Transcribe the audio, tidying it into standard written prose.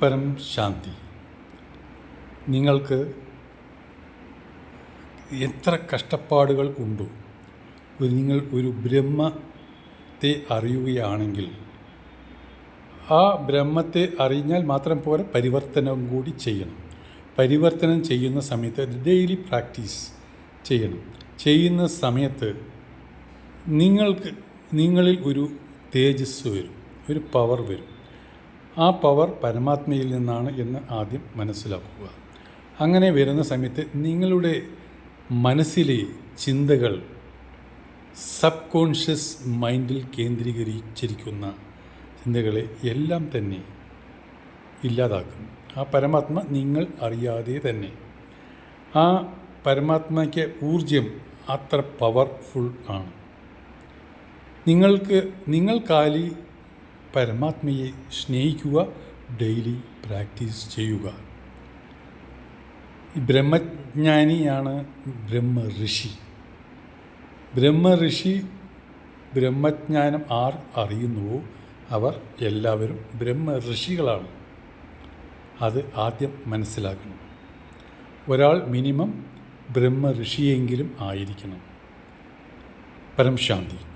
പരം ശാന്തി. നിങ്ങൾക്ക് എത്ര കഷ്ടപ്പാടുകൾ ഉണ്ടോ, നിങ്ങൾ ഒരു ബ്രഹ്മത്തെ അറിയുകയാണെങ്കിൽ ആ ബ്രഹ്മത്തെ അറിഞ്ഞാൽ മാത്രം പോരാ, പരിവർത്തനം കൂടി ചെയ്യണം. പരിവർത്തനം ചെയ്യുന്ന സമയത്ത് ഡെയിലി പ്രാക്ടീസ് ചെയ്യണം. ചെയ്യുന്ന സമയത്ത് നിങ്ങളിൽ ഒരു തേജസ് വരും, ഒരു പവർ വരും. ആ പവർ പരമാത്മയിൽ നിന്നാണ് എന്ന് ആദ്യം മനസ്സിലാക്കുക. അങ്ങനെ വരുന്ന സമയത്ത് നിങ്ങളുടെ മനസ്സിലെ ചിന്തകൾ സബ് കോൺഷ്യസ് മൈൻഡിൽ കേന്ദ്രീകരിച്ചിരിക്കുന്ന ചിന്തകളെ എല്ലാം തന്നെ ഇല്ലാതാക്കും. ആ പരമാത്മ നിങ്ങൾ അറിയാതെ തന്നെ. ആ പരമാത്മയ്ക്ക് ഊർജം അത്ര പവർഫുൾ ആണ്. നിങ്ങൾക്കാലി പരമാത്മയെ സ്നേഹിക്കുക, ഡെയിലി പ്രാക്ടീസ് ചെയ്യുക. ബ്രഹ്മജ്ഞാനിയാണ് ബ്രഹ്മഋഷി. ബ്രഹ്മജ്ഞാനം ആർ അറിയുന്നുവോ അവർ എല്ലാവരും ബ്രഹ്മഋഷികളാണ്. അത് ആദ്യം മനസ്സിലാക്കണം. ഒരാൾ മിനിമം ബ്രഹ്മഋഷിയെങ്കിലും ആയിരിക്കണം. പരം ശാന്തി.